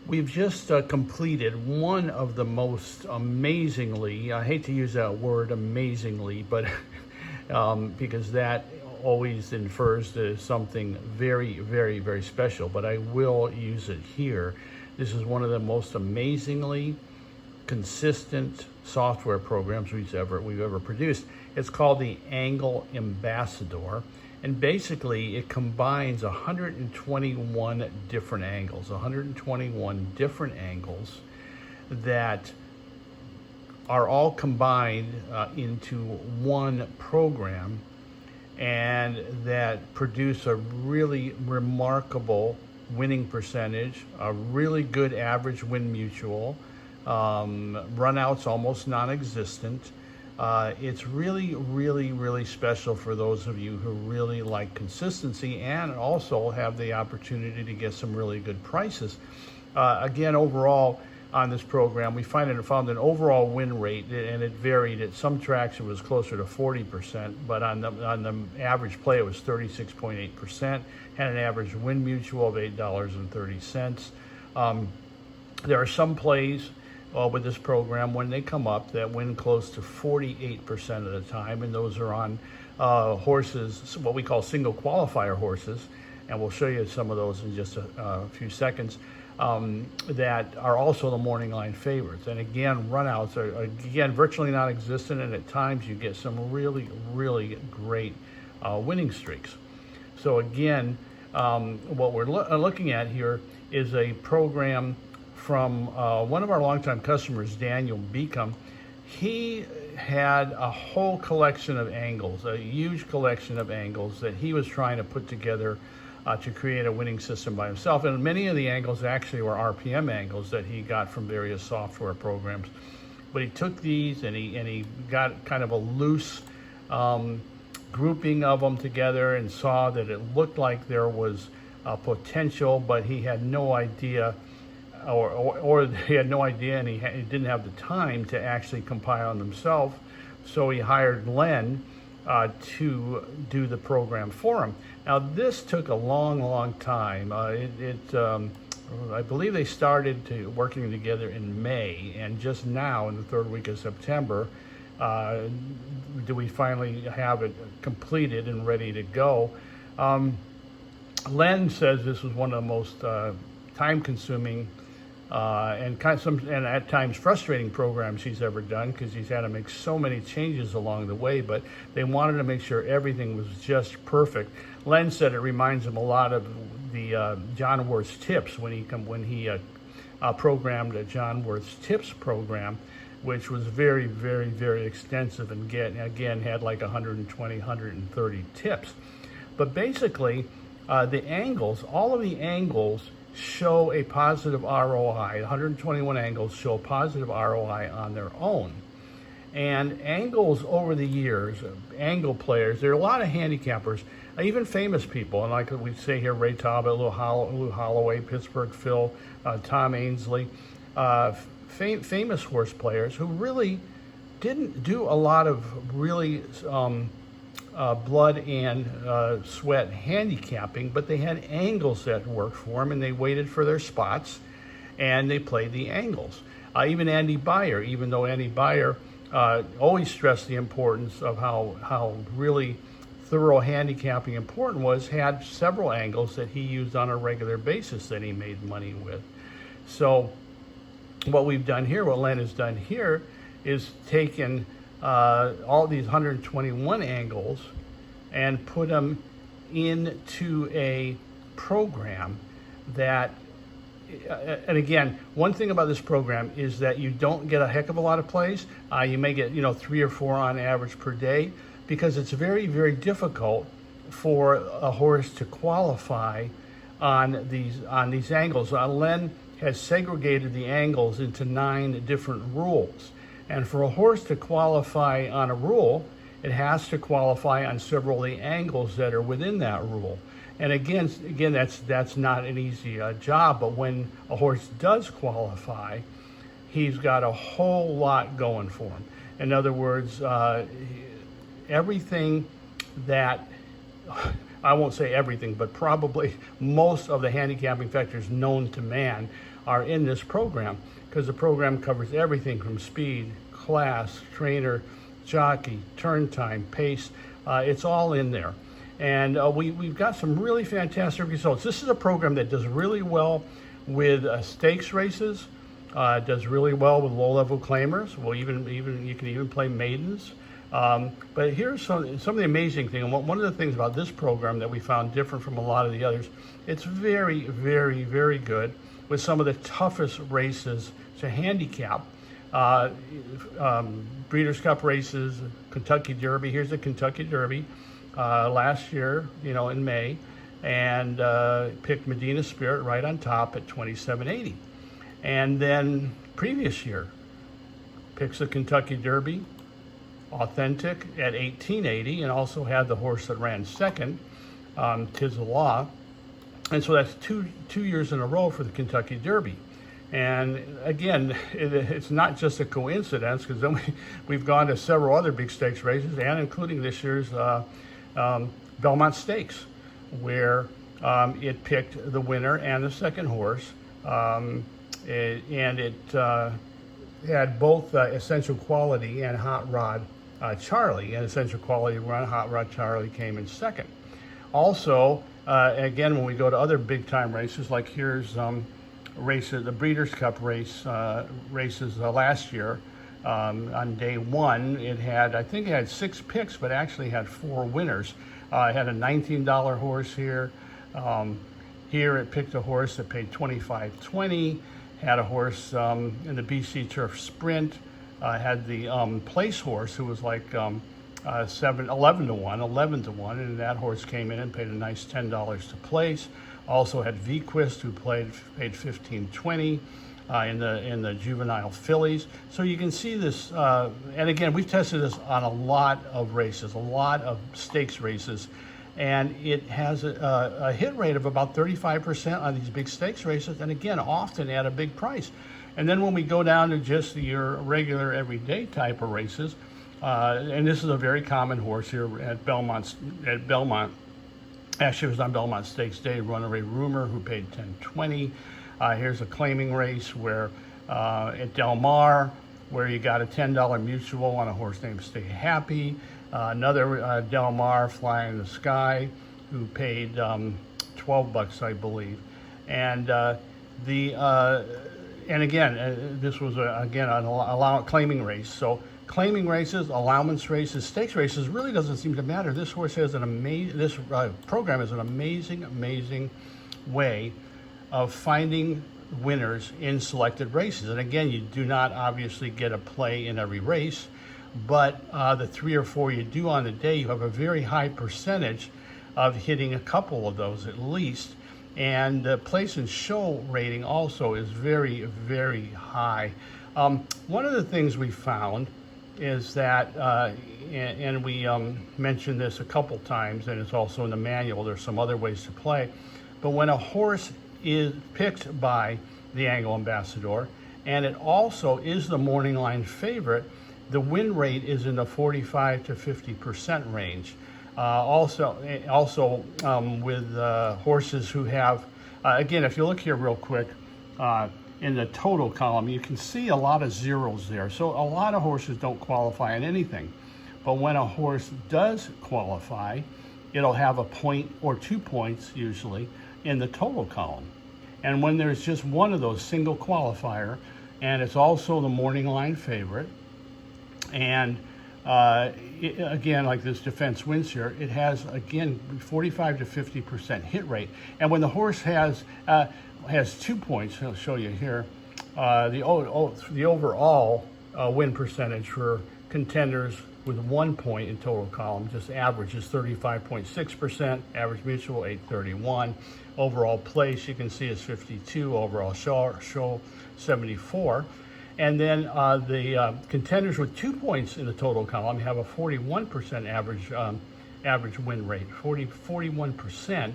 We've just completed one of the most amazingly, I hate to use that word amazingly, but because that always infers to something very, very, very special, but I will use it here. This is one of the most amazingly consistent software programs we've ever produced. It's called the Angle Ambassador, and basically it combines 121 different angles that are all combined into one program, and that produce a really remarkable winning percentage, a really good average win mutual, runouts almost non-existent. It's really, really, really special for those of you who really like consistency and also have the opportunity to get some really good prices. Again, overall on this program, we found an overall win rate, and it varied. At some tracks, it was closer to 40%, but on the average play, it was 36.8%. Had an average win mutual of $8.30. There are some plays with this program when they come up that win close to 48% of the time, and those are on horses, what we call single qualifier horses, and we'll show you some of those in just a few seconds, that are also the morning line favorites. And again, runouts are again virtually non-existent, and at times you get some really, really great winning streaks. So again, what we're looking at here is a program from one of our longtime customers, Daniel Beacom. He had a whole collection of angles, a huge collection of angles that he was trying to put together to create a winning system by himself. And many of the angles actually were RPM angles that he got from various software programs. But he took these and he got kind of a loose grouping of them together and saw that it looked like there was potential, but he had no idea, or he had no idea, and he didn't have the time to actually compile them himself. So he hired Len to do the program for him. Now this took a long, long time. I believe they started working together in May, and just now in the third week of September do we finally have it completed and ready to go. Len says this was one of the most time-consuming and at times frustrating programs he's ever done, because he's had to make so many changes along the way, but they wanted to make sure everything was just perfect. Len said it reminds him a lot of the John Worth's Tips when he programmed a John Worth's Tips program, which was very, very, very extensive, and again had like 120, 130 tips. But basically, the angles, all of the angles show a positive ROI. 121 angles show a positive ROI on their own. And angles over the years, angle players, there are a lot of handicappers, even famous people, and like we say here, Ray Talbot, Lou Holloway, Pittsburgh Phil, Tom Ainsley, famous horse players who really didn't do a lot of really blood and sweat handicapping, but they had angles that worked for them, and they waited for their spots and they played the angles. Even Andy Beyer, even though Andy Beyer always stressed the importance of how really thorough handicapping important was, had several angles that he used on a regular basis that he made money with. So what we've done here, what Len has done here, is taken all these 121 angles and put them into a program that, and again, one thing about this program is that you don't get a heck of a lot of plays. You may get 3 or 4 on average per day, because it's very, very difficult for a horse to qualify on these angles. Len has segregated the angles into 9 different rules. And for a horse to qualify on a rule, it has to qualify on several of the angles that are within that rule. And again, that's not an easy job, but when a horse does qualify, he's got a whole lot going for him. In other words, everything that I won't say everything, but probably most of the handicapping factors known to man are in this program, because the program covers everything from speed, class, trainer, jockey, turn time, pace. It's all in there. And we've got some really fantastic results. This is a program that does really well with stakes races, does really well with low-level claimers. Well, even you can even play maidens. But here's some of the amazing thing. And one of the things about this program that we found different from a lot of the others, it's very, very, very good with some of the toughest races to handicap. Breeders' Cup races, Kentucky Derby. Here's the Kentucky Derby last year, in May, and picked Medina Spirit right on top at 27.80. And then previous year, picks the Kentucky Derby, Authentic at 18.80, and also had the horse that ran second, Tis the Law. And so that's two years in a row for the Kentucky Derby. And again, it's not just a coincidence, because then we've gone to several other big stakes races, and including this year's Belmont Stakes, where it picked the winner and the second horse, and it had both Essential Quality and Hot Rod Charlie, and Essential Quality run Hot Rod Charlie came in second. Also, again, when we go to other big time races, like here's races, the Breeders' Cup races last year. On day one, I think it had 6 picks, but actually had 4 winners. It had a $19 horse here. Here it picked a horse that paid $25.20. Had a horse in the BC Turf Sprint. Had the place horse, who was like 11 to 1, and that horse came in and paid a nice $10 to place. Also had Vequist, who paid $15.20 in the juvenile fillies. So you can see this, and again, we've tested this on a lot of races, a lot of stakes races, and it has a hit rate of about 35% on these big stakes races, and again, often at a big price. And then when we go down to just your regular everyday type of races, and this is a very common horse here at Belmont. Actually, it was on Belmont Stakes Day, Runaway Rumor, who paid $10.20. Here's a claiming race where at Del Mar, where you got a $10 mutual on a horse named Stay Happy. Another Del Mar, Fly in the Sky, who paid $12, I believe. And and again, this was an claiming race. So claiming races, allowance races, stakes races really doesn't seem to matter. This horse has this program is an amazing way of finding winners in selected races. And again, you do not obviously get a play in every race, but the 3 or 4 you do on the day, you have a very high percentage of hitting a couple of those at least. And the place and show rating also is very, very high. One of the things we found is that, and we mentioned this a couple times, and it's also in the manual, there's some other ways to play, but when a horse is picked by the Angle Ambassador, and it also is the morning line favorite, the win rate is in the 45 to 50% range. Also with horses who have, again, if you look here real quick, in the total column, you can see a lot of zeros there. So a lot of horses don't qualify in anything. But when a horse does qualify, it'll have a point or 2 points usually in the total column. And when there's just one of those, single qualifier, and it's also the morning line favorite, and again, like this Defense Wins here, it has, again, 45 to 50% hit rate. And when the horse has 2 points, I'll show you here, the overall win percentage for contenders with 1 point in total column, just average is 35.6%, average mutual 831, overall place you can see is 52, overall show 74. And then the contenders with 2 points in the total column have a 41% average win rate, 41%,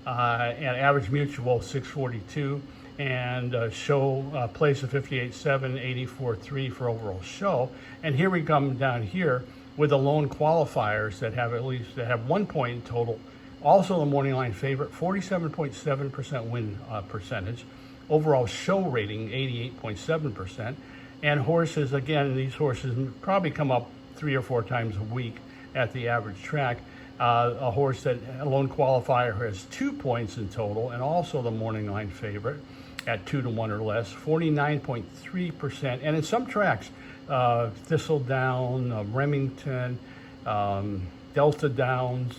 and average mutual 642, and show place of 58.7, 84.3 for overall show. And here we come down here with the lone qualifiers that have 1 point in total Also the morning line favorite, 47.7% win percentage. Overall show rating, 88.7%. And horses, again, these horses probably come up 3 or 4 times a week at the average track. A horse that a lone qualifier has 2 points in total, and also the morning line favorite at 2 to 1 or less, 49.3%. And in some tracks, Thistledown, Remington, Delta Downs,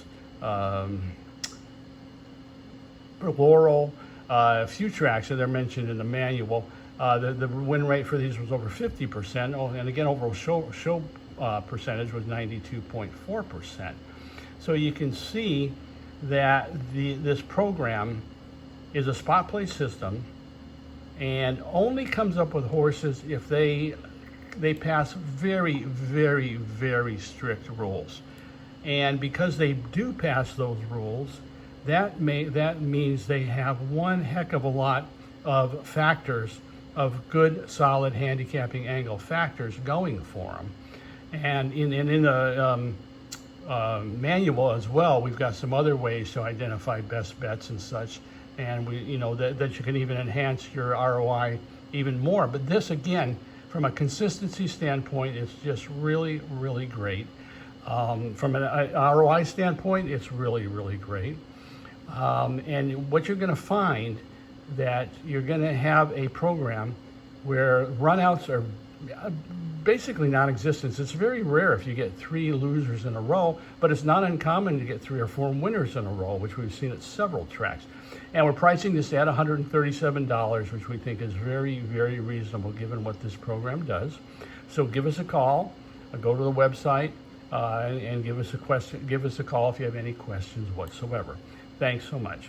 Laurel, a few tracks that are mentioned in the manual. The win rate for these was over 50%. Oh, and again, overall show percentage was 92.4%. So you can see that this program is a spot play system and only comes up with horses if they pass very, very, very strict rules. And because they do pass those rules, that means they have one heck of a lot of factors, of good, solid handicapping angle factors going for them. And in the manual as well, we've got some other ways to identify best bets and such, and that you can even enhance your ROI even more. But this, again, from a consistency standpoint, it's just really, really great. From an ROI standpoint, it's really, really great. And what you're going to find that you're going to have a program where runouts are basically non-existent. It's very rare if you get 3 losers in a row, but it's not uncommon to get 3 or 4 winners in a row, which we've seen at several tracks. And we're pricing this at $137, which we think is very, very reasonable given what this program does. So give us a call, go to the website, and give us a call if you have any questions whatsoever. Thanks so much.